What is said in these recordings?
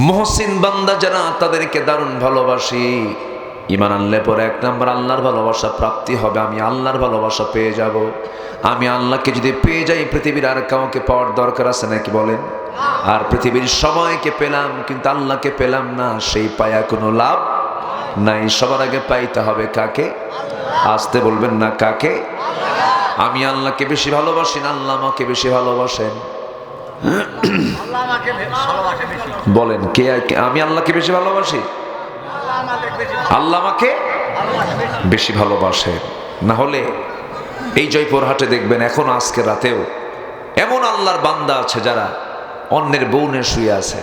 মুহসিন বান্দা যারা তাদেরকে দারুণ ভালোবাসি। ঈমান আনলে পরে এক নম্বর আল্লাহর ভালোবাসা প্রাপ্তি হবে। আমি আল্লাহর ভালোবাসা পেয়ে যাব। আমি আল্লাহকে যদি পেয়ে যাই, পৃথিবীর আর কাউকে পাওয়ার দরকার আছে নাকি বলেন? আর পৃথিবীর সবাইকে পেলাম কিন্তু আল্লাহকে পেলাম না, সেই পায়া কোনো লাভ নাই। সবার আগে পাইতে হবে কাকে? আসতে বলবেন না, কাকে? আমি আল্লাহকে বেশি ভালোবাসি না আল্লাহ আমাকে বেশি ভালোবাসেন? বলেন কে? আমি আল্লাহকে বেশি ভালোবাসি, আল্লাহ আমাকে বেশি ভালোবাসে। না হলে এই জয়পুরহাটে দেখবেন এখন আজকে রাতেও এমন আল্লাহর বান্দা আছে যারা অন্যের বউ নিয়ে শুয়ে আছে,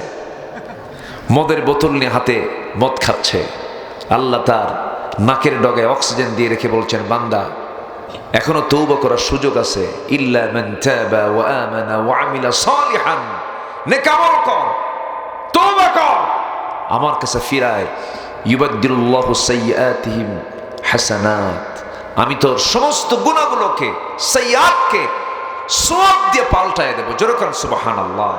মদের বোতল নিয়ে হাতে মদ খাচ্ছে। আল্লাহ তার নাকের ডগায় অক্সিজেন দিয়ে রেখে বলছেন, বান্দা এখনো তওবা করার সুযোগ আছে। ইল্লা মান তাবা ওয়া আমানা ওয়া আমিলা সালিহান, নেক আমল কর, তওবা কর, আমার কাছে ফিরায়। ইউবাদদিলুল্লাহু সাইয়্যাতিহিম হাসানাত, আমি তোর সমস্ত গুনাহগুলোকে, সাইয়্যাতকে সওয়াব দিয়ে পাল্টায় দেব। জোরে করেন সুবহানাল্লাহ।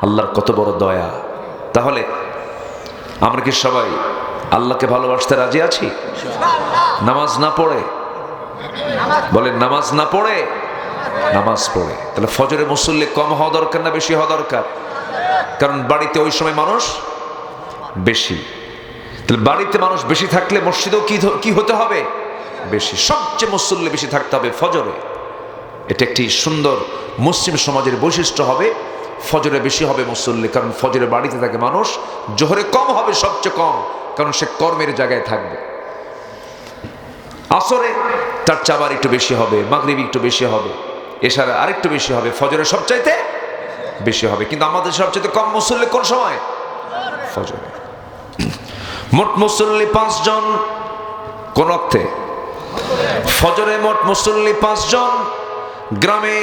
আল্লাহর কত বড় দয়া। তাহলে আমরা কি সবাই আল্লাহকে ভালোবাসতে রাজি আছি? নামাজ না পড়ে বলেন, নামাজ না পড়ে, নামাজ পড়ে। তাহলে ফজরে মুসল্লি কম হওয়া দরকার না বেশি হওয়া দরকার? কারণ বাড়িতে ওই সময় মানুষ বেশি। তাহলে বাড়িতে মানুষ বেশি থাকলে মসজিদেও কি হতে হবে? বেশি। সবচেয়ে মুসল্লি বেশি থাকতে হবে ফজরে। এটা একটি সুন্দর মুসলিম সমাজের বৈশিষ্ট্য হবে। ফজরে বেশি হবে মুসল্লি, কারণ ফজরে বাড়িতে থাকে মানুষ। জোহরে কম হবে, সবচেয়ে কম, কারণ সে কর্মের জায়গায় থাকবে। আসরে তার চাবার একটু বেশি হবে, মাগরিবি একটু বেশি হবে, এশারে আরেকটু বেশি হবে, ফজরে সবচাইতে বেশি হবে। কিন্তু আমাদের সবচাইতে কম মুসল্লি কোন সময়? ফজরে। মোট মুসল্লি 5 জন কোন অর্থে? ফজরে মোট মুসল্লি 5 জন। গ্রামে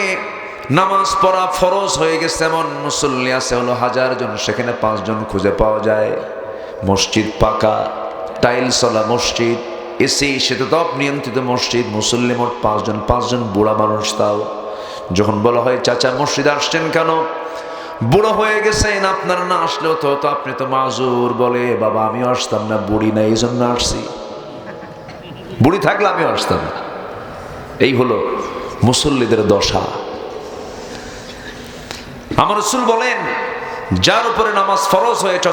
নামাজ পড়া ফরজ হয়ে গেছে এমন মুসল্লি আছে হলো 1000 জন, সেখানে 5 জন খুঁজে পাওয়া যায়। মসজিদ পাকা, টাইলসওয়ালা মসজিদ, এসি শীতাতপ নিয়ন্ত্রিত মসজিদ, মুসল্লি মোট 5 জন। 5 জন বুড়া মানুষ। তাও যখন বলা হয় চাচা মসজিদে আসছেন কেন? বুড়ো হয়ে গেছেন, আপনার না আসলেও তো আপনি তো মাজুর। বলে বাবা আমিও আসতাম না, বুড়ি না এই জন্য আসছি, বুড়ি থাকলে আমিও আসতাম না। এই হলো মুসল্লিদের দশা। আমার রাসূল বলেন, যার উপরে নামাজ ফরজ হয়েছে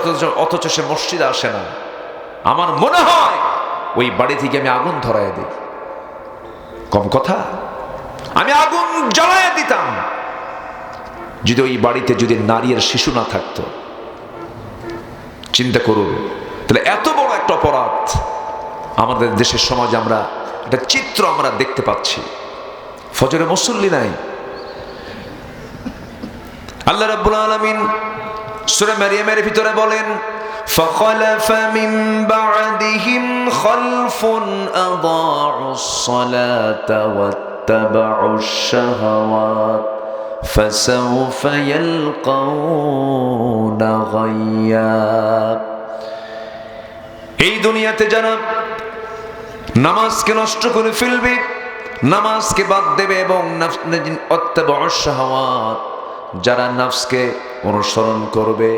অথচ সে মসজিদে আসে না, আমার মনে হয় ওই বাড়ি থেকে আমি আগুন ধরায় দিই। কম কথা, আমি আগুন জ্বালায় দিতাম যদি ওই বাড়িতে যদি নারী আর শিশু না থাকতো। চিন্তা করুন, তাহলে এত বড় একটা অপরাধ আমাদের দেশের সমাজে আমরা একটা চিত্র আমরা দেখতে পাচ্ছি। ফজরে মুসল্লি নাই। আল্লাহ রাব্বুল আলামিন সূরা মারইয়ামের ভিতরে বলেন, فَخَلَفَ مِن بَعْدِهِمْ خَلْفٌ أَضَاعُوا الصَّلَاةَ وَاتَّبَعُوا الشَّهَوَاتِ فَسَوْفَ يَلْقَوْنَ غَيًّا। এই দুনিয়াতে যারা নামাজকে নষ্ট করে ফেলবে, নামাজকে বাদ দেবে এবং ওয়াত্তাবাউশ শাহাওয়াত, যারা নফসকে অনুসরণ করবে,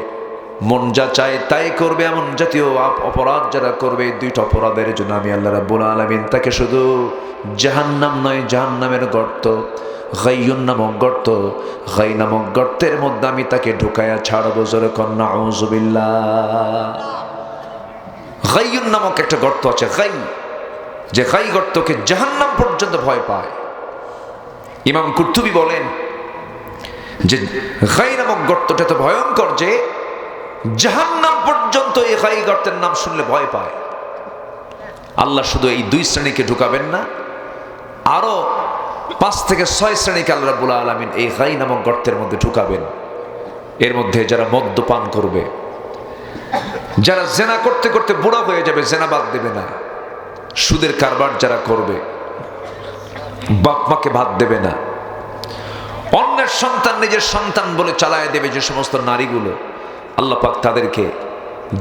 মন যা চায় তাই করবে, এমন জাতীয় অপরাধ যারা করবে, 2টা অপরাধের জন্য আমি আল্লাহ রাব্বুল আলামিন তাকে শুধু জাহান্নাম নয়, জাহান্নামের গর্ত, গাইয়ুন নামক গর্ত, গাই নামক গর্তের মধ্যে আমি তাকে ঢুকায়া ছাড়বো। জোরে কর নাউযুবিল্লাহ। গাইয়ুন নামক একটা গর্ত আছে, গাই, যে গাই গর্তকে জাহান্নাম পর্যন্ত ভয় পায়। ইমাম কুরতুবী বলেন যে গাই নামক গর্তটা তো ভয়ঙ্কর যে জাহান্নাম পর্যন্ত এই গাই গর্তের নাম শুনলে ভয় পায়। আল্লাহ শুধু এই 2 শ্রেণীকে ঢুকাবেন না, আরো 5 থেকে 6 শ্রেণীকে আল্লাহ রাব্বুল আলামিন এই গাই নামক গর্তের মধ্যে ঢুকাবেন। এর মধ্যে যারা মদ্যপান করবে, যারা জেনা করতে করতে বুড়া হয়ে যাবে, জেনা বাদ দেবে না, সুদের কারবার যারা করবে, বাপ মাকে ভাত দেবে না, অন্যের সন্তান নিজের সন্তান বলে চালায় দেবে, যে সমস্ত নারীগুলো, আল্লাহ পাক তাদেরকে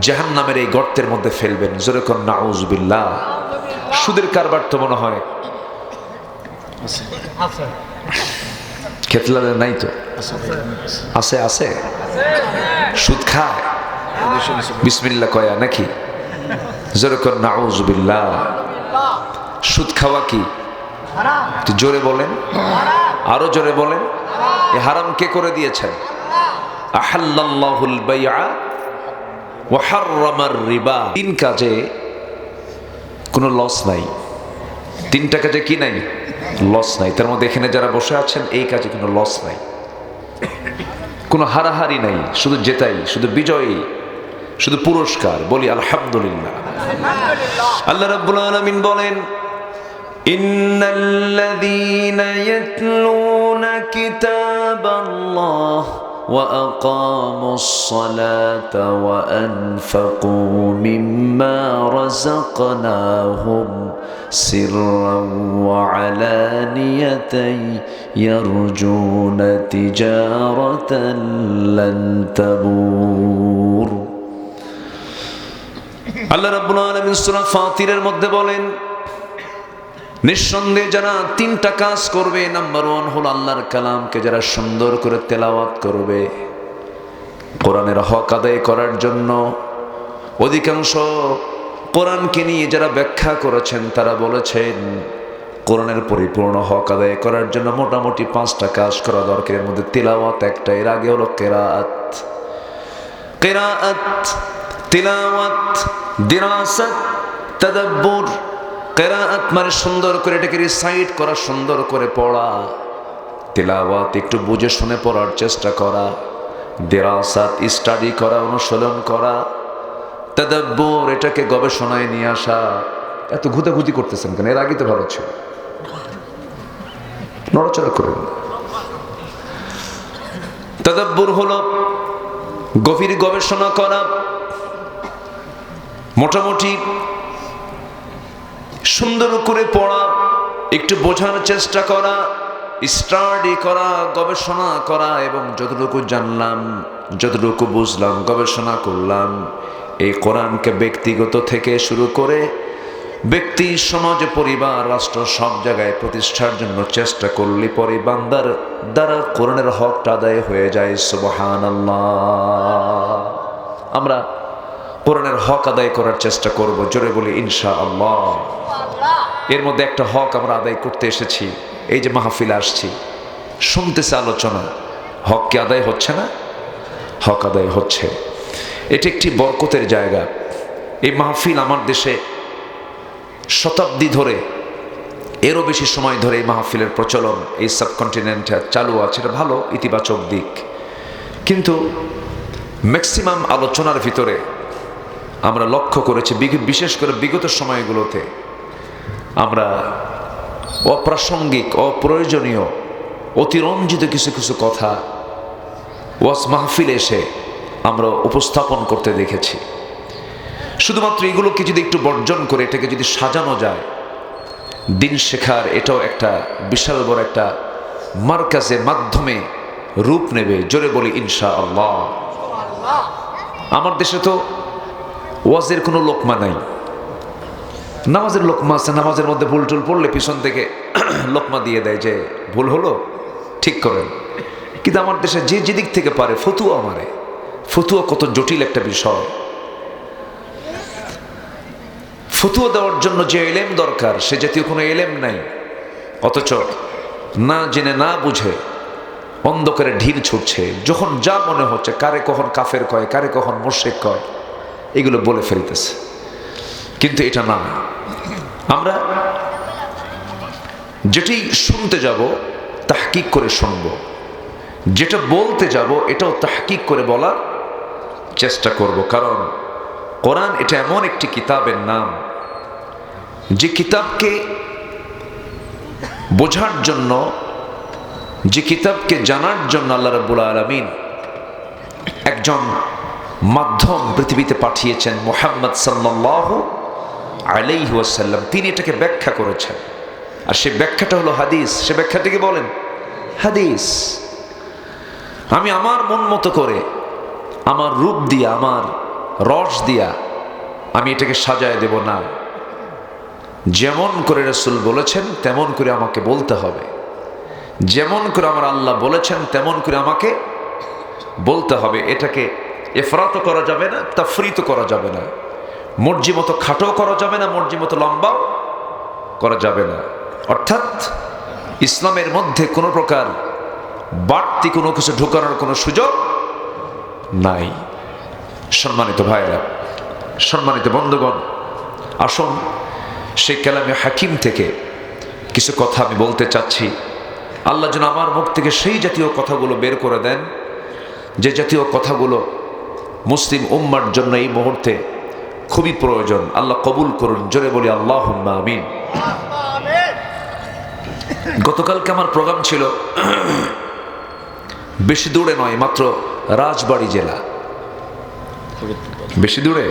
জাহান্নামের এই গর্তের মধ্যে ফেলবেন। জোরে কর নাউযুবিল্লাহ। সুদের কারবার তো মনে হয় খেতলালে নাই তো? আছে আছে সুদ খায় বিসমিল্লাহ কয়া নাকি? জোরে কর নাউযুবিল্লাহ। সুদ খাওয়া কি? একটু জোরে বলেন, আরো জোরে বলেন। এই হারাম কে করে দিয়েছেন? আহাল্লাল্লাহুল বাইআ ওয়া হাররামার রিবা। তিন কাজে কোনো লস নাই, তিনটা কাজে কি নাই? লস নাই। তার মধ্যে এখানে যারা বসে আছেন এই কাজে কোনো লস নাই, কোনো হারাহারি নাই, শুধু জেতাই, শুধু বিজয়ী, শুধু পুরস্কার। বলি আলহামদুলিল্লাহ। আল্লাহ রাব্বুল আলামিন বলেন, ইন্নাল্লাযীনা ইয়াতলুনা কিতাবাল্লাহ ওয়া আকামুস সালাতা ওয়া আনফাকু মিম্মা রাযাকনাহুম সিররান ওয়া আলানিয়াতান ইয়ারজুনা তিজারাতান লান তাবুর। আল্লাহ রাব্বুল আলামিন সূরা ফাতিরের মধ্যে বলেন, নিঃসন্দেহে যারা তিনটা কাজ করবে, নাম্বার 1 হলো আল্লাহর কালামকে যারা সুন্দর করে তেলাওয়াত করবে, কোরআনের হক আদায় করার জন্য। অধিকাংশ কোরআনকে নিয়ে যারা ব্যাখ্যা করেছেন তারা বলেছেন কোরআনের পরিপূর্ণ হক আদায় করার জন্য মোটামুটি 5টা কাজ করা দরকার। এর মধ্যে তেলাওয়াত একটা, এর আগে হলো কেরাআত, তিলাওয়াত, দিরাসাত, তাদাব্বুর। কেরাআত মানে সুন্দর করে এটাকে রিসাইট করা, সুন্দর করে পড়া। তিলাওয়াত একটু বুঝে শুনে পড়ার চেষ্টা করা। দিরাসাত স্টাডি করা, অনুশীলন করা। তাদাব্বুর এটাকে গবেষণায় নিয়ে আসা। এত ঘুতাঘুতি করতেছেন কেন? এর আগে তো ভালো ছিল, নড়াচড়া করেন। তাদাব্বুর হলো গভীর গবেষণা করা, মোটামুটি সুন্দর করে পড়া, একটু বোঝার চেষ্টা করা, স্টাডি করা, গবেষণা করা, এবং যতটুকু জানলাম, যতটুকু বুঝলাম, গবেষণা করলাম, এই কোরআনকে ব্যক্তিগত থেকে শুরু করে ব্যক্তি, সমাজ, পরিবার, রাষ্ট্র সব জায়গায় প্রতিষ্ঠার জন্য চেষ্টা করলে পরে বান্দার দ্বারা কোরআনের হকটা আদায় হয়ে যায়। সুবহানাল্লাহ। আমরা কোরআনের হক আদায় করার চেষ্টা করব, জোরে বলি ইনশাআল্লাহ। এর মধ্যে একটা হক আমরা আদায় করতে এসেছি। এই যে মাহফিলে আসছি, শুনতেছে আলোচনা, হক কি আদায় হচ্ছে না? হক আদায় হচ্ছে। এটি একটি বরকতের জায়গা। এই মাহফিল আমার দেশে শতাব্দী ধরে, এরও বেশি সময় ধরে এই মাহফিলের প্রচলন এই সাবকন্টিনেন্টে চালু আছে। এটা ভালো, ইতিবাচক দিক। কিন্তু ম্যাক্সিমাম আলোচনার ভিতরে আমরা লক্ষ্য করেছি, বিশেষ করে বিগত সময়গুলোতে আমরা অপ্রাসঙ্গিক, অপ্রয়োজনীয়, অতিরঞ্জিত কিছু কিছু কথা ওয়াজ মাহফিলে এসে আমরা উপস্থাপন করতে দেখেছি। শুধুমাত্র এগুলোকে যদি একটু বর্জন করে এটাকে যদি সাজানো যায়, দিন শেখার এটাও একটা বিশাল বড় একটা মার্কাজে, মাধ্যমে রূপ নেবে। জোরে বলি ইনশাআল্লাহ। আমার দেশে তো ওয়াজের কোনো লোকমা নাই। নামাজের লোকমা আছে, নামাজের মধ্যে ভুল টুল পড়লে পিছন থেকে লোকমা দিয়ে দেয় যে ভুল হলো, ঠিক করেন। কিন্তু আমার দেশে যে যেদিক থেকে পারে ফতুয়া মারে। ফতুয়া কত জটিল একটা বিষয়। ফতুয়া দেওয়ার জন্য যে এলেম দরকার সে জাতীয় কোনো এলেম নাই, অথচ না জেনে না বুঝে অন্ধকারে ঢিল ছুটছে। যখন যা মনে হচ্ছে, কারে কখন কাফের কয়, কারে কখন মুশরিক কয়, এগুলো বলে ফেলতেছে। কিন্তু এটা না, আমরা যেটি শুনতে যাব তাহকিক করে শুনব, যেটা বলতে যাব এটাও তাহকিক করে বলার চেষ্টা করব। কারণ কোরআন এটা এমন একটি কিতাবের নাম যে কিতাবকে বোঝার জন্য, যে কিতাবকে জানার জন্য আল্লাহ রাব্বুল আলামিন একজন মাধ্যম পৃথিবীতে পাঠিয়েছেন, মুহাম্মদ সাল্লাল্লাহু আলাইহি ওয়াসাল্লাম। তিনি এটাকে ব্যাখ্যা করেছেন, আর সেই ব্যাখ্যাটা হলো হাদিস। সে ব্যাখ্যাটিকে বলেন হাদিস। আমি আমার মন মতো করে, আমার রূপ দিয়া, আমার রস দিয়া আমি এটাকে সাজায় দেব না। যেমন করে রাসূল বলেছেন তেমন করে আমাকে বলতে হবে। যেমন করে আমার আল্লাহ বলেছেন তেমন করে আমাকে বলতে হবে। এটাকে এফরাতও করা যাবে না, তাফরিতও করা যাবে না, মর্জি মতো খাটোও করা যাবে না, মর্জি মতো লম্বাও করা যাবে না। অর্থাৎ ইসলামের মধ্যে কোনো প্রকার বাড়তি কোনো কিছু ঢুকানোর কোনো সুযোগ নাই। সম্মানিত ভাইরা, সম্মানিত বন্ধুগণ, আসুন সেই কালামে হাকিম থেকে কিছু কথা আমি বলতে চাচ্ছি। আল্লাহ যেন আমার মুখ থেকে সেই জাতীয় কথাগুলো বের করে দেন যে জাতীয় কথাগুলো মুসলিম উম্মার জন্য এই মুহূর্তে খুবই প্রয়োজন। আল্লাহ কবুল করুন, জোরে বলি আল্লাহুম্মা আমিন। গতকালকে আমার প্রোগ্রাম ছিল বেশি দূরে নয়, মাত্র রাজবাড়ী জেলা। বেশি দূরে?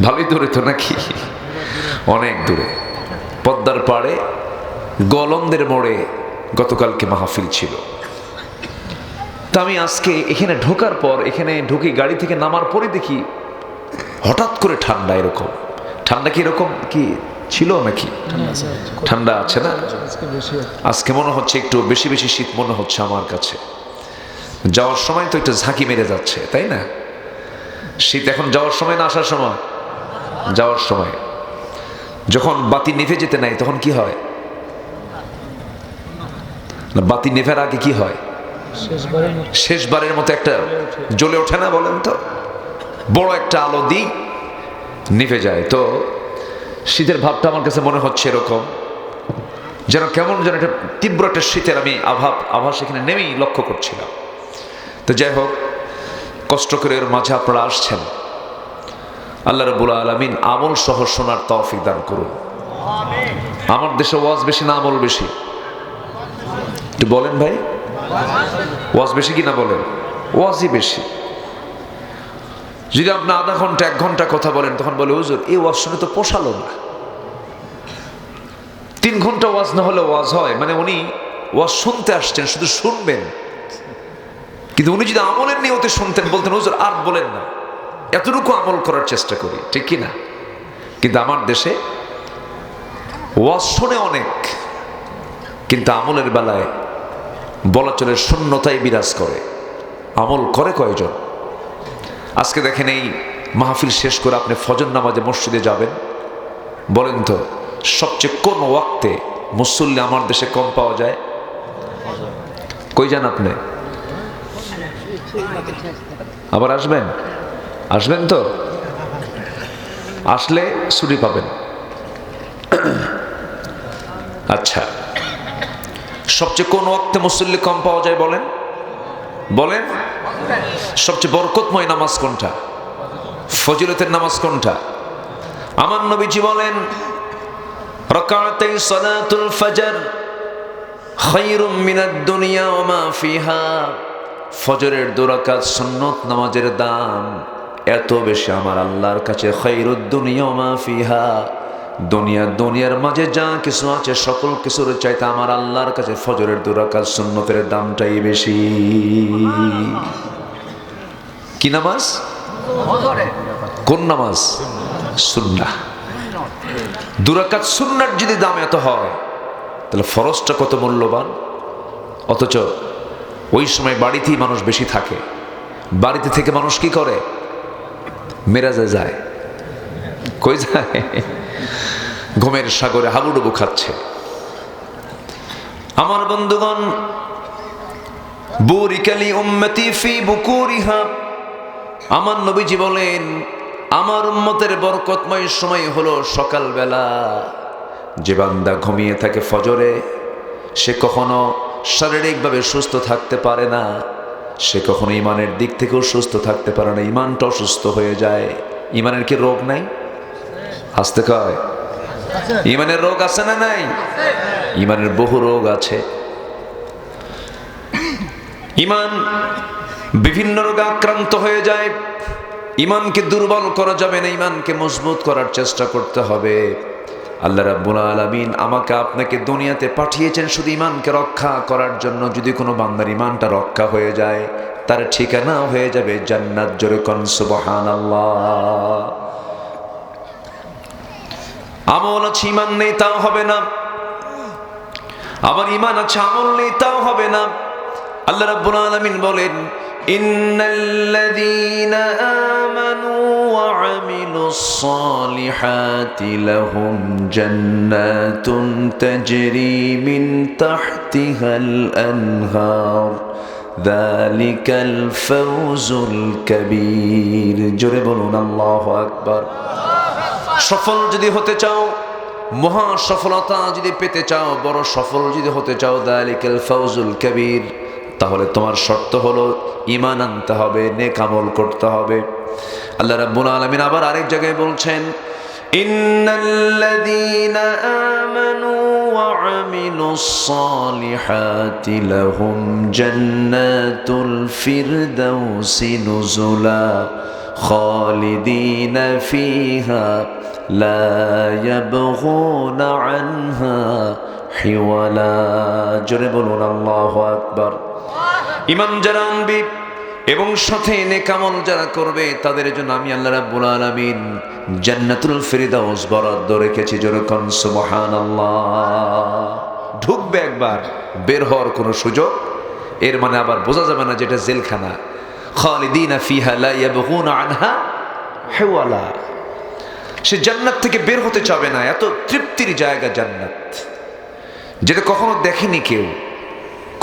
ভালোই দূরে তো নাকি? অনেক দূরে, পদ্মার পাড়ে গোলন্দের মোড়ে গতকালকে মাহফিল ছিল। তা আমি আজকে এখানে ঢোকার পর, এখানে ঢুকি গাড়ি থেকে নামার পরে দেখি হঠাৎ করে ঠান্ডা। এরকম ঠান্ডা কি এরকম কি ছিল নাকি? ঠান্ডা আছে না? আজকে মনে হচ্ছে একটু বেশি বেশি শীত মনে হচ্ছে আমার কাছে। যাওয়ার সময় তো একটু ঝাঁকি মেরে যাচ্ছে, তাই না? শীত এখন যাওয়ার সময় না আসার সময়? যাওয়ার সময়। যখন বাতি নিভে যেতে নাই তখন কি হয়? না, বাতি নেভার আগে কি হয়? শেষবারের মতো একটা জ্বলে ওঠে না, বলেন তো? বড় একটা আলো দিই নিভে যায়। তো শীতের ভাবটা আমার কাছে মনে হচ্ছে এরকম, যেন কেমন যেন একটা তীব্র একটা শীতের আমি আভাস এখানে নেমেই লক্ষ্য করছিলাম। তো যাই হোক, কষ্ট করে এর মাঝে আপনারা আসছেন। আল্লাহ রাব্বুল আলামিন আমল সহ শোনার তৌফিক দান করুন। আমার দেশে ওয়াজ বেশি না আমল বেশি? একটু বলেন ভাই, ওয়াজ বেশি কি না বলেন? ওয়াজই বেশি। যদি আপনি আধা ঘন্টা 1 ঘন্টা কথা বলেন তখন বলে হুজুর এই ওয়াজ শুনে তো পোষালো না। 3 ঘন্টা ওয়াজ না হলে ওয়াজ হয়? মানে উনি ওয়াজ শুনতে আসছেন, শুধু শুনবেন, কিন্তু উনি যদি আমলের নিয়তে শুনতেন বলতেন হুজুর আর বলেন না, এতটুকু আমল করার চেষ্টা করি, ঠিক কি না? কিন্তু আমার দেশে ওয়াজ শোনে অনেক, কিন্তু আমলের বেলায় বলা চলে শূন্যতাই বিরাজ করে। আমল করে কয়জন? আজকে দেখেন এই মাহফিল শেষ করে আপনি ফজর নামাজে মসজিদে যাবেন, বলেন তো সবচেয়ে কোন ওয়াক্তে মুসল্লি আমার দেশে কম পাওয়া যায়? কই যান আপনি? আবার আসবেন? আসবেন তো? আসলে ছুটি পাবেন। আচ্ছা, সবচেয়ে কোন ওয়াক্তে মুসল্লি কম পাওয়া যায় বলেন? বলেন। সবচেয়ে বরকতময় নামাজ কোনটা? ফজিলতের নামাজ কোনটা? আমার নবীজি বলেন রাকাতাই সালাতুল ফজর খায়রুম মিনাদ দুনিয়া ওয়া মা ফিহা। ফজরের 2 রাকাত সুন্নত নামাজের দাম এত বেশি আমার আল্লাহর কাছে, খায়রুদ দুনিয়া ওয়া মা ফিহা, দুনিয়ার মাঝে যা কিছু আছে সকল কিছুর চাইতে আমার আল্লাহর কাছে ফজরের 2 রাকাত সুন্নতের দামটাই বেশি। কি নামাজ? কোন নামাজ? সুন্নাহ। 2 রাকাত সুন্নাহর যদি দাম এত হয় তাহলে ফরজটা কত মূল্যবান। অথচ ওই সময় বাড়িতেই মানুষ বেশি থাকে। বাড়িতে থেকে মানুষ কি করে? মেরাজে যায়। কই যায়? ঘুমের সাগরে হাবুডুবু খাচ্ছে। আমার বন্ধুগণ, বুরিকালি উম্মতি ফি বুকুরিহা, আমার নবীজি বলেন আমার উম্মতের বরকতময় সময় হলো সকালবেলা। যে বান্দা ঘুমিয়ে থাকে ফজরে, সে কখনো শারীরিকভাবে সুস্থ থাকতে পারে না, সে কখনো ইমানের দিক থেকেও সুস্থ থাকতে পারে না, ইমানটা অসুস্থ হয়ে যায়। ইমানের কি রোগ নাই? আসতে কয় ইমানের রোগ আছে না নাই? ইমানের বহু রোগ আছে। ইমান বিভিন্ন রোগে আক্রান্ত হয়ে যায়। ইমানকে দুর্বল করা যাবে না, ইমানকে মজবুত করার চেষ্টা করতে হবে। আল্লাহ রাব্বুল আলামিন আমাকে আপনাকে দুনিয়াতে পাঠিয়েছেন শুধু ইমানকে রক্ষা করার জন্য। যদি কোনো বান্দার ইমানটা রক্ষা হয়ে যায় তার ঠিকানা হয়ে যাবে জান্নাত। জোরে কোন সুবহানাল্লাহ। আমল আছে ইমান নেই তা হবে না। আবার ঈমান আছে আমল নেই তাও হবে না। আল্লাহ রাব্বুল আলামিন বলেন, ইন্নাল্লাযীনা আমানু ওয়া আমিলুস সালিহাতি লাহুম জান্নাতুন তাজরি মিন তাহতিহাল আনহার যালিকাল ফাওজুল কাবীর। জোরে বলুন আল্লাহু আকবার। সফল যদি হতে চাও, মহা সফলতা যদি পেতে চাও, বড় সফল যদি হতে চাও, যালিকাল ফাওজুল কাবীর, তাহলে তোমার শর্ত হলো ঈমান আনতে হবে, নেক আমল করতে হবে। আল্লাহ রাব্বুল আলামিন আবার আরেক জায়গায় বলছেন, ইন্নাল্লাযীনা আমানু ওয়া আমিলুস সালিহাতি লাহুম জান্নাতুল ফিরদাউসি নুজুলা খালিদিনা ফিহা লা ইয়াবগুনা আনহা হিওয়ালা। জোরে বলুন আল্লাহু আকবার। ঈমান যারা আনবে এবং সাথে নেক আমল যারা করবে, তাদের জন্য আমি আল্লাহ রাব্বুল আলামিন জান্নাতুল ফিরদাউস বরাদ্দ রেখেছি। জোরে কোন সুবহানাল্লাহ। ঢুকবে একবার, বের হওয়ার কোনো সুযোগ, এর মানে আবার বোঝা যাবে না যেটা জেলখানা। খালিদিনা ফিহা লা ইয়াবগুনা আনহা হিওয়ালা। সে জান্নাত থেকে বের হতে চাবে না। এত তৃপ্তির জায়গা জান্নাত, যেটা কখনো দেখেনি কেউ,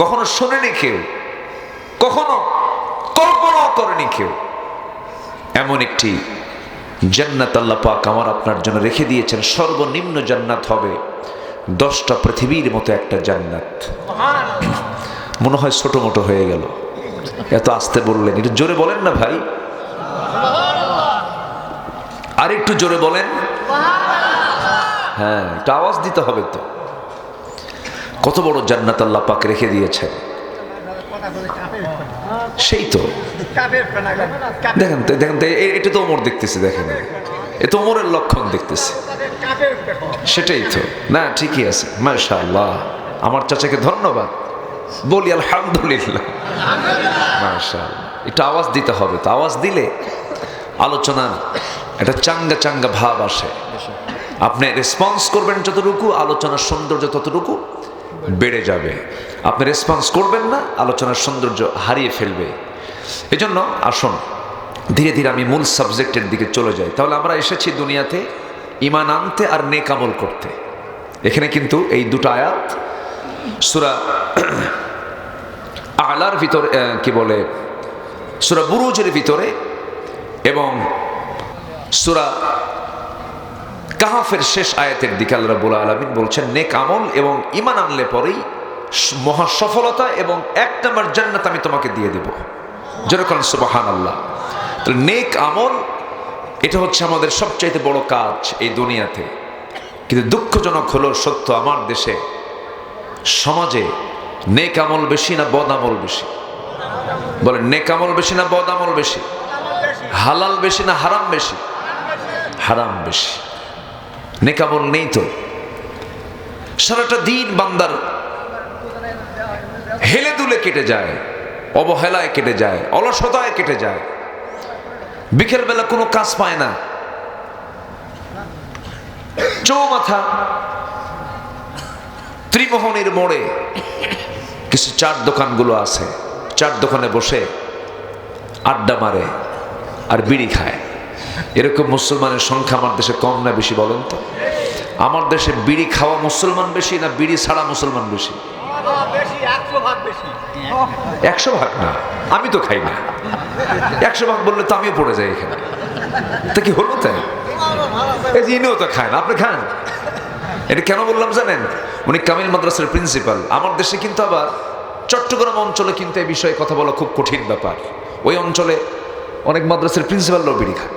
কখনো শোনেনি কেউ, কখনো কল্পনাও করেনি কেউ। এমন একটি জান্নাত আল্লাহ পাক আমার আপনার জন্য রেখে দিয়েছেন। সর্বনিম্ন জান্নাত হবে 10টা পৃথিবীর মতো একটা জান্নাত। মনে হয় ছোট মোটো হয়ে গেল, এত আস্তে বললেন। একটু জোরে বলেন না ভাই, আর একটু জোরে বলেন। হ্যাঁ, একটু আওয়াজ দিতে হবে তো। কত বড় জান্নাত আল্লাহ পাক রেখে দিয়েছেন। সেই তো দেখেন তো, দেখেন তো, এটা তো ওমর দেখতেছে, দেখেন এ তো ওমরের লক্ষণ দেখতেছে। সেটাই তো না, ঠিকই আছে, মাশাআল্লাহ। আমার চাচাকে ধন্যবাদ বলি, আলহামদুলিল্লাহ, মাশাআল্লাহ। একটু আওয়াজ দিতে হবে তো, আওয়াজ দিলে আলোচনার একটা চাঙ্গা চাঙ্গা ভাব আসে। আপনি রেসপন্স করবেন যতটুকু, আলোচনার সৌন্দর্য ততটুকু বেড়ে যাবে। আপনি রেসপন্স করবেন না, আলোচনার সৌন্দর্য হারিয়ে ফেলবে। এজন্য আসুন ধীরে ধীরে আমি মূল সাবজেক্টের দিকে চলে যাই। তাহলে আমরা এসেছি দুনিয়াতে ঈমান আনতে আর নেক আমল করতে। এখানে কিন্তু এই দুটো আয়াত সূরা আলার ভিতরে, কি বলে, সূরা বুরুজের ভিতরে এবং সূরা কাহাফের শেষ আয়াতের দিকে আল্লাহ রাব্বুল আলামিন বলছেন, নেক আমল এবং ঈমান আনলে পরেই মহা সফলতা এবং 1 নম্বর জান্নাত আমি তোমাকে দিয়ে দেব। যেরকম সুবহানাল্লাহ। তাহলে নেক আমল এটা হচ্ছে আমাদের সবচাইতে বড় কাজ এই দুনিয়াতে। কিন্তু দুঃখজনক হলো সত্য, আমার দেশে সমাজে নেক আমল বেশি না বদ আমল বেশি? বলেন, নেক আমল বেশি না বদ আমল বেশি? হালাল বেশি না হারাম বেশি? হারাম বেশি। নেক আমল নেই তো। সারাটা দিন বান্দার হেলে দুলে কেটে যায়, অবহেলায় কেটে যায়, অলসতায় কেটে যায়। বিকেলবেলা কোনো কাজ পায় না। চৌমাথা ত্রিমোহনীর মোড়ে কিছু চার দোকানগুলো আছে, চার দোকানে বসে আড্ডা মারে আর বিড়ি খায়। এরকম মুসলমানের সংখ্যা আমার দেশে কম না বেশি বলেন তো? আমার দেশে বিড়ি খাওয়া মুসলমান বেশি না বিড়ি ছাড়া মুসলমান বেশি? 100 ভাগ না, আমি তো খাই না। 100 ভাগ বললে তো আমিও পড়ে যাই এখানে। তা কি হলো তাই? এই যে ইনিও তো খায় না, আপনি খান। এটা কেন বললাম জানেন? উনি কামিল মাদ্রাসার প্রিন্সিপাল। আমার দেশে কিন্তু আবার চট্টগ্রাম অঞ্চলে কিন্তু এই বিষয়ে কথা বলা খুব কঠিন ব্যাপার। ওই অঞ্চলে অনেক মাদ্রাসার প্রিন্সিপালরাও বিড়ি খায়।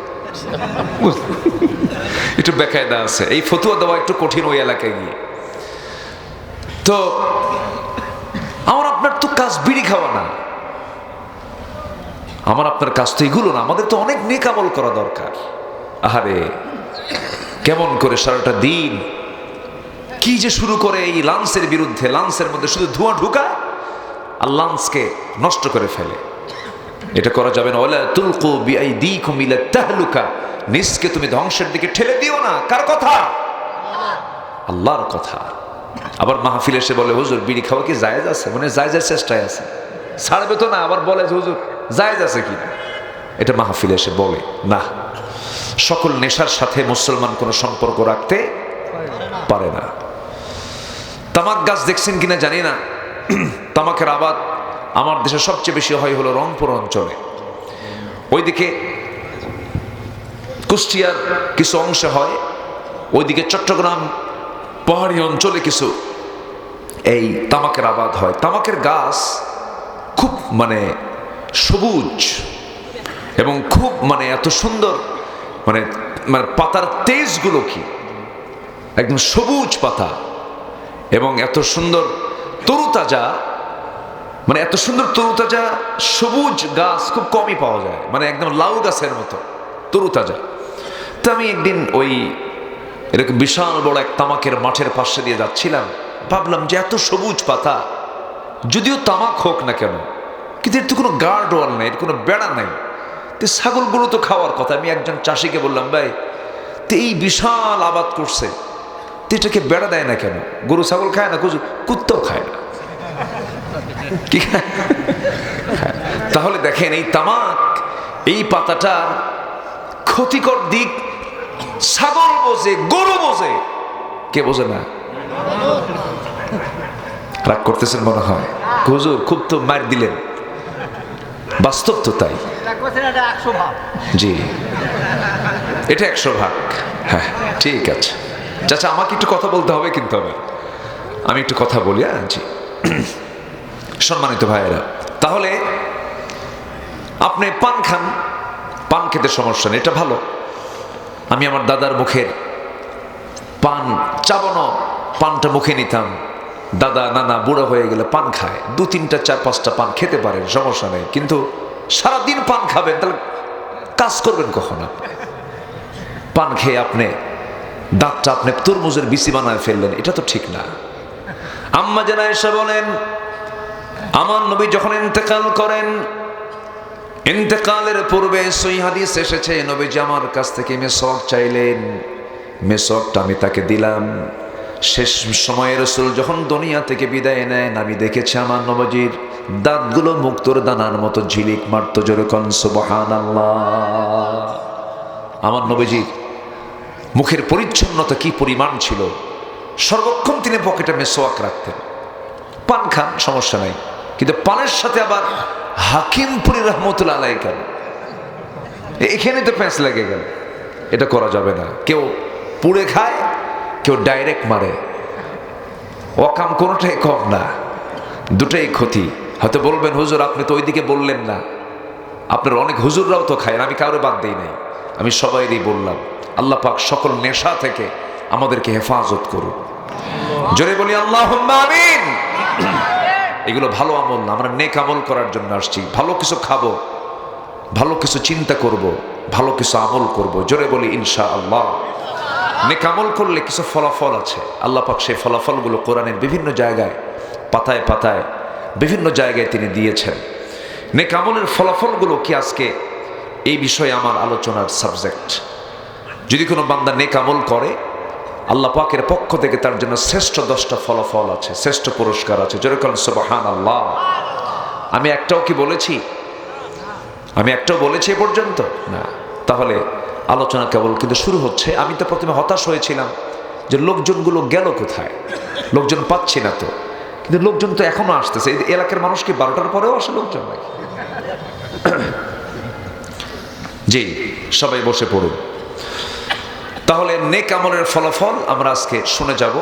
একটু বেকায়দা আছে, এই ফতুয়া দেওয়া একটু কঠিন ওই এলাকায় গিয়ে। তো আমার আপনার তো কাজ বিড়ি খাওয়া না, আমার আপনার কাজ তো এগুলো না। আমাদের তো অনেক নেক আমল করা দরকার। আহারে, কেমন করে সারাটা দিন কি যে শুরু করে এই লাঞ্চের বিরুদ্ধে, লাঞ্চের মধ্যে শুধু ধোঁয়া ঢুকায় আর লাঞ্চকে নষ্ট করে ফেলে। এটা করা যাবে না। ওয়ালা তুলকু বিআইদিকুম ইলা তাহলুকা, নিজকে তুমি ধ্বংসের দিকে ঠেলে দিও না। কার কথা? আল্লাহর কথা। আবার মাহফিল এসে বলে হুজুর বিড়ি খাওয়া কি জায়েজ আছে, মানে জায়েজের চেষ্টায় আছে, ছাড়বে তো না, আবার বলে যে হুজুর জায়েজ আছে কি। এটা মাহফিল এসে বলে না। সকল নেশার সাথে মুসলমান কোনো সম্পর্ক রাখতে পারে না। তামাক গাছ দেখছেন কিনা জানি না, তামাকের আবাদ আমার দেশে সবচেয়ে বেশি হয় হলো রংপুর অঞ্চলে। ওইদিকে কুষ্টিয়ার কিছু অংশে হয়, ওইদিকে চট্টগ্রাম পাহাড়ি অঞ্চলে কিছু এই তামাকের আবাদ হয়। তামাকের গাছ খুব মানে সবুজ এবং খুব মানে এত সুন্দর, মানে মানে পাতার তেজগুলো কি একদম সবুজ পাতা এবং এত সুন্দর তরুতাজা, মানে এত সুন্দর তরুতাজা সবুজ গাছ খুব কমই পাওয়া যায়, মানে একদম লাউ গাছের মতো তরুতাজা। তো আমি একদিন ওই এরকম বিশাল বড় এক তামাকের মাঠের পাশে দিয়ে যাচ্ছিলাম, ভাবলাম যে এত সবুজ পাতা, যদিও তামাক হোক না কেন, কিন্তু এর তো কোনো গার্ড ওয়াল নাই, এর কোনো বেড়া নাই, তো ছাগলগুলো তো খাওয়ার কথা। আমি একজন চাষিকে বললাম, ভাই তো এই বিশাল আবাদ করছে, তো এটাকে বেড়া দেয় না কেন? গরু ছাগল খায় না, কুত্তাও খায় না, কি খায়? তাহলে দেখেন এই তামাক, এই পাতাটার ক্ষতিকর দিক ছাগল বোঝে, গরু বোঝে, কে বোঝে না? রাগ করতেছেন মনে হয়, হুজুর খুব তো মার দিলেন, বাস্তব তো তাই। জি, এটা 100 ভাগ। হ্যাঁ ঠিক আছে চাচা, আমাকে একটু কথা বলতে হবে, কিন্তু আমি একটু কথা বলি। জি সম্মানিত ভাইয়েরা, তাহলে আপনি পান খান, পান খেতে সমস্যা নেই, এটা ভালো। আমি আমার দাদার মুখের পান চাবানো পানটা মুখে নিতাম। দাদা নানা বুড়ো হয়ে গেলে পান খায়, 2, 3, 4, 5টা পান খেতে পারেন, সমস্যা নেই, কিন্তু সারাদিন পান খাবেন তাহলে কাজ করবেন কখন? আপনি পান খেয়ে আপনি দাঁতটা আপনি তরমুজের বিচি বানায় ফেললেন, এটা তো ঠিক না। আম্মা জানা এসে বলেন, আমার নবী যখন ইন্তেকাল করেন, ইন্তেকালের পূর্বে সহিহ হাদিস এসেছে, নবীজি আমার কাছ থেকে মেসওয়াক চাইলেন, মেসওয়াকটা আমি তাকে দিলাম। শেষ সময়ে রাসূল যখন দুনিয়া থেকে বিদায় নেন, আমি দেখেছি আমার নবীজির দাঁতগুলো মুক্তোর দানার মতো ঝিলিক মারতো, জোরে কোন সুবহানাল্লাহ। আমার নবীজির মুখের পরিচ্ছন্নতা কি পরিমাণ ছিল, সর্বক্ষণ তিনি পকেটে মেসওয়াক রাখতেন। পান খান সমস্যা নাই, কিন্তু পানের সাথে আবার হাকিমপুরি রহমতুল্লাহ আলাইহি কেন? এখানে তো প্যাঁচ লেগে গেল, এটা করা যাবে না। কেউ পুড়ে খায়, কেউ ডাইরেক্ট মারে, ওয়াকাম কোনোটাই কম না, দুটাই ক্ষতি। হয়তো বলবেন হুজুর আপনি তো ওইদিকে বললেন না, আপনার অনেক হুজুররাও তো খায়, আমি কারো বাদ দিই নাই, আমি সবাইরই বললাম। আল্লাহ পাক সকল নেশা থেকে আমাদেরকে হেফাজত করুন, জোরে বলি আল্লাহুম্মা আমিন। এগুলো ভালো আমল না, আমরা নেক আমল করার জন্য আসছি। ভালো কিছু খাবো, ভালো কিছু চিন্তা করব, ভালো কিছু আমল করব, জোরে বলি ইনশাআল্লাহ। নেক আমল করলে কিছু ফলাফল আছে, আল্লাহ পাক সেই ফলাফলগুলো কোরআনের বিভিন্ন জায়গায় পাতায় পাতায় বিভিন্ন জায়গায় তিনি দিয়েছেন। নেক আমলের ফলাফলগুলো কি আজকে এই বিষয়ে আমার আলোচনার সাবজেক্ট। যদি কোনো বান্দা নেক আমল করে, আল্লাহ পাকের পক্ষ থেকে তার জন্য শ্রেষ্ঠ 10টা ফলাফল আছে, শ্রেষ্ঠ পুরস্কার আছে, যেরকম সুবহানাল্লাহ। আমি একটাও কি বলেছি? আমি একটাও বলেছি এ পর্যন্ত না। তাহলে আলোচনা কেবল কিন্তু শুরু হচ্ছে। আমি তো প্রথমে হতাশ হয়েছিলাম যে লোকজনগুলো গেল কোথায়, লোকজন পাচ্ছি না তো, কিন্তু লোকজন তো এখনো আসতেছে। এই এলাকার মানুষ কি 12টার পরেও আসে লোকজন নাকি? জি, সবাই বসে পড়ুন। তাহলে নেক আমলের ফলাফল আমরা আজকে শুনে যাব।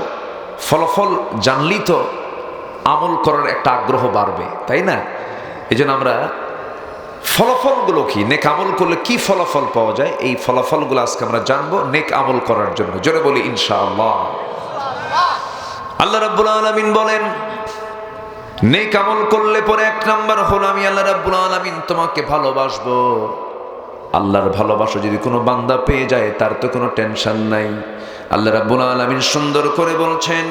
ফলাফল জানলেই তো আমল করার একটা আগ্রহ বাড়বে, তাই না? এই জন্য আমরা ফলাফলগুলো কি, নেক আমল করলে কি ফলাফল পাওয়া যায়, এই ফলাফলগুলো আজকে আমরা জানবো নেক আমল করার জন্য। জোরে বলি ইনশাআল্লাহ। আল্লাহ রাব্বুল আলামিন বলেন, নেক আমল করলে পরে 1 নাম্বার হলো আমি আল্লাহ রাব্বুল আলামিন তোমাকে ভালোবাসবো। আল্লাহর ভালোবাসা যদি কোনো বান্দা পেয়ে যায়, তার তো কোনো টেনশন নাই। আল্লাহ রাব্বুল আলামিন সুন্দর করে বলছেন,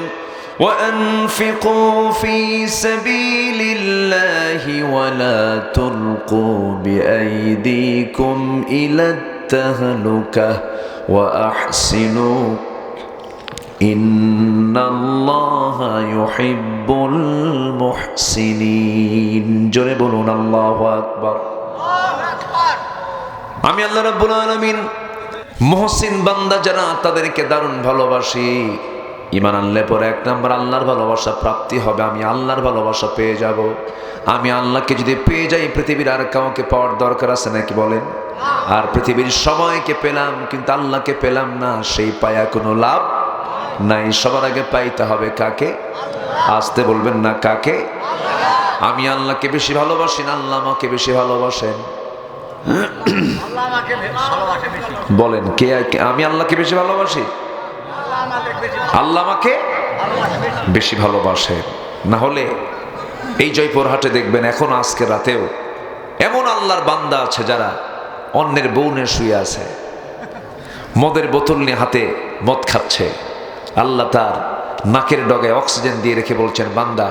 وَأَنفِقُوا فِي سَبِيلِ اللَّهِ وَلَا تُلْقُوا بِأَيْدِيكُمْ إِلَى التَّهْلُكَةِ وَأَحْسِنُوا ইন্নাল্লাহা ইউহিব্বুল মুহসিনিন। জোরে বলুন আল্লাহু আকবার। আমি আল্লাহ রাব্বুল আলামিন মুহসিন বান্দা যারা তাদেরকে দারুণ ভালোবাসি। ঈমান আনলে পরে এক নম্বর আল্লাহর ভালোবাসা প্রাপ্তি হবে, আমি আল্লাহর ভালোবাসা পেয়ে যাব। আমি আল্লাহকে যদি পেয়ে যাই পৃথিবীর আর কাউকে পাওয়ার দরকার আছে নাকি বলেন? আর পৃথিবীর সবাইকে পেলাম কিন্তু আল্লাহকে পেলাম না, সেই পায়া কোনো লাভ নাই। সবার আগে পাইতে হবে কাকে? আসতে বলবেন না কাকে? আমি আল্লাহকে বেশি ভালোবাসি না আল্লাহ আমাকে বেশি ভালোবাসেন? বলেন কে? আমি আল্লাহকে বেশি ভালোবাসি, আল্লাহ আমাকে বেশি ভালোবাসে। না হলে এই জয়পুরহাটে দেখবেন এখন আজকে রাতেও এমন আল্লাহর বান্দা আছে যারা অন্যের বউ নিয়ে শুয়ে আছে, মদের বোতল নিয়ে হাতে মদ খাচ্ছে। আল্লাহ তার নাকের ডগায় অক্সিজেন দিয়ে রেখে বলছেন, বান্দা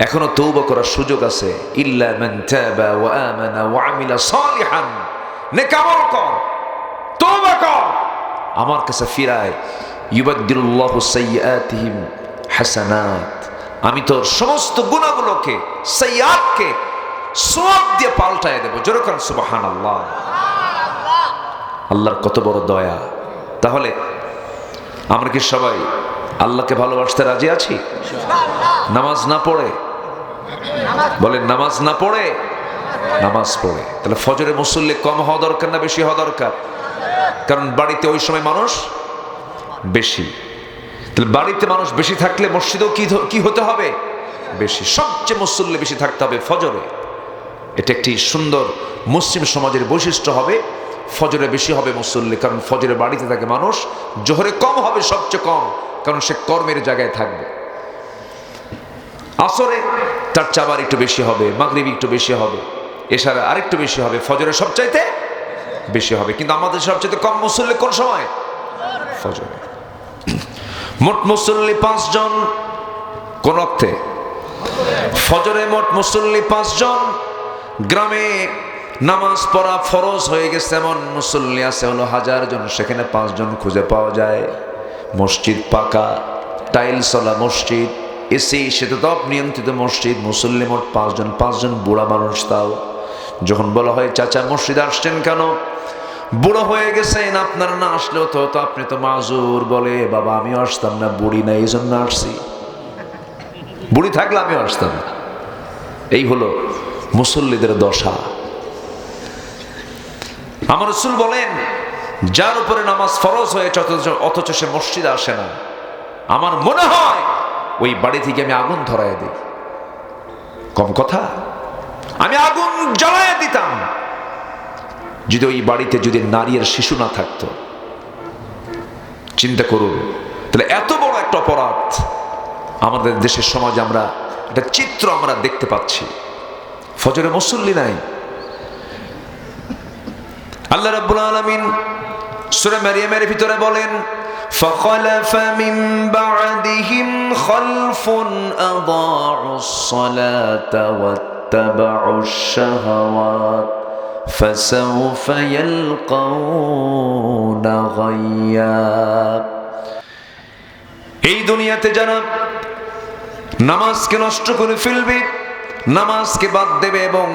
এখনো তওবা করার সুযোগ আছে। ইল্লা মান তাবা ওয়া আমানা ওয়া আমিলা সালিহান, নেক আমল কর, তওবা কর, আমার কাছে ফিরায়। ইউবাদদিলুল্লাহু সাইয়্যাতিহিম হাসানাত, আমি তোর সমস্ত গুনাহগুলোকে, সাইয়্যাতকে সওয়াব দিয়ে পাল্টায় দেব। জোরে করেন সুবহানাল্লাহ। আল্লাহর কত বড় দয়া। তাহলে আমরা কি সবাই আল্লাহকে ভালোবাসতে রাজি আছি? নামাজ না পড়ে বলেন, নামাজ না পড়ে, নামাজ পড়ে। তাহলে ফজরে মুসল্লি কম হওয়া দরকার না বেশি হওয়া দরকার? কারণ বাড়িতে ওই সময় মানুষ বেশি। তাহলে বাড়িতে মানুষ বেশি থাকলে মসজিদেও কি হতে হবে? বেশি। সবচেয়ে মুসল্লি বেশি থাকতে হবে ফজরে। এটা একটি সুন্দর মুসলিম সমাজের বৈশিষ্ট্য হবে। ফজরে বেশি হবে মুসল্লি, কারণ ফজরে বাড়িতে থাকে মানুষ। জোহরে কম হবে, সবচেয়ে কম, কারণ সে কর্মের জায়গায় থাকবে। আসরে তার চাবার একটু বেশি হবে, মাগরিব একটু বেশি হবে, এশারে আরেকটু বেশি হবে, ফজরে সবচাইতে বেশি হবে। কিন্তু আমাদের সবচাইতে কম মুসল্লি কোন সময়? ফজরে। মোট মুসল্লি 5 জন কোন অর্থে? ফজরে মোট মুসল্লি 5 জন। গ্রামে নামাজ পড়া ফরজ হয়ে গেছে এমন মুসল্লি আছে হলো 1000 জন, সেখানে 5 জন খুঁজে পাওয়া যায়। মসজিদ পাকা, টাইলসওয়ালা মসজিদ, এসি শীততাপ নিয়ন্ত্রিত মসজিদ, মুসল্লি মোট 5 জন। 5 জন বুড়া মানুষ। তাও যখন বলা হয় চাচা মসজিদে আসছেন কেন? বুড়ো হয়ে গেছেন, আপনার না আসলেও তো আপনি তো মাজুর। বলে বাবা আমিও আসতাম না, বুড়ি না এই জন্য আসছি, বুড়ি থাকলে আমিও আসতাম না। এই হলো মুসল্লিদের দশা। আমার রাসূল বলেন, যার উপরে নামাজ ফরজ হয়েছে অথচ সে মসজিদে আসে না, আমার মনে হয় ওই বাড়ি থেকে আমি আগুন ধরায় দিই। কম কথা, আমি আগুন জ্বালায় দিতাম যদি ওই বাড়িতে যদি নারী আর শিশু না থাকতো। চিন্তা করুন, তাহলে এত বড় একটা অপরাধ আমাদের দেশের সমাজে আমরা একটা চিত্র আমরা দেখতে পাচ্ছি। ফজরে মুসল্লি নাই। আল্লাহ রাব্বুল আলামিন সূরা মারইয়ামের ভিতরে বলেন, فَخَلَفَ مِن بَعْدِهِمْ خَلْفٌ أَضَاعُوا الصَّلَاةَ وَاتَّبَعُوا الشَّهَوَاتِ فَسَوْفَ يَلْقَوْنَ غَيًّا। এই দুনিয়াতে যারা নামাজকে নষ্ট করে ফেলবে, নামাজকে বাদ দেবে এবং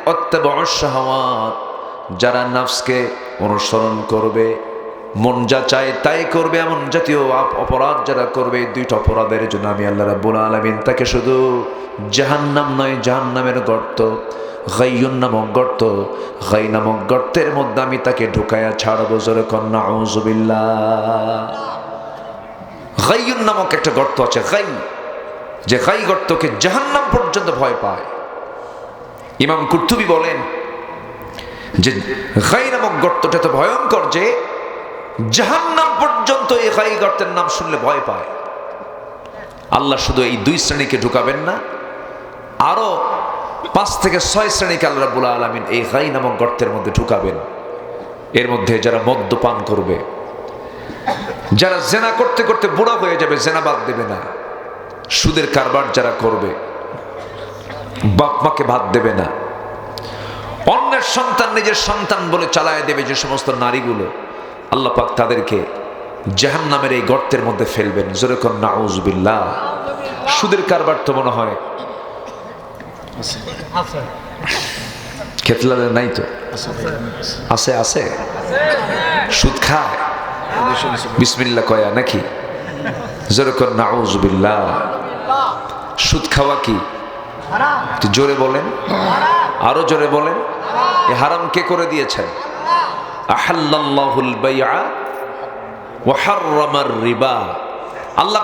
ওয়াত্তাবাউশ শাহাওয়াত, যারা নাফসকে অনুসরণ করবে, মন যা চায় তাই করবে, এমন জাতীয় অপরাধ যারা করবে, 2টা অপরাধের জন্য আমি আল্লাহ রাব্বুল আলামিন তাকে শুধু জাহান্নাম নয়, জাহান্নামের গর্ত, গাইয়ুন নামক গর্ত, গাই নামক গর্তের মধ্যে আমি তাকে ঢুকায়া ছাড়বো। জোরে কন্না নাউযুবিল্লাহ। গাইয়ুন নামক একটা গর্ত আছে, গাই, যে গাই গর্তকে জাহান্নাম পর্যন্ত ভয় পায়। ইমাম কুরতুবী বলেন যে গাই নামক গর্তটা তো ভয়ঙ্কর যে জাহান্নাম পর্যন্ত এই গাই গর্তের নাম শুনলে ভয় পায়। আল্লাহ শুধু এই 2 শ্রেণীকে ঢুকাবেন না, আরো 5 থেকে 6 শ্রেণীকে আল্লাহ রাব্বুল আলামিন এই গাই নামক গর্তের মধ্যে ঢুকাবেন। এর মধ্যে যারা মদ্যপান করবে, যারা জেনা করতে করতে বুড়া হয়ে যাবে, জেনা বাদ দেবে না, সুদের কারবার যারা করবে, বাপ মাকে ভাত দেবে না, অন্যের সন্তান নিজের সন্তান বলে চালায় দেবে যে সমস্ত নারীগুলো, আল্লাহ পাক তাদেরকে জাহান্নামের এই গর্তের মধ্যে ফেলবেন। জোরে কোন নাউজুবিল্লাহ। সুদের কারবার তো মনে হয় খেতলালে নাই তো, আছে আছে, সুদ খায়, বিসমিল্লাহ কয়া নাকি? জোরে কোন নাউজুবিল্লাহ। সুদ খাওয়া কি? একটু জোরে বলেন, আরো জোরে বলেন। এই হারাম কে করে দিয়েছেন? আহাল্লাল্লাহুল বাইআ ওয়া হাররামার রিবা। আল্লাহ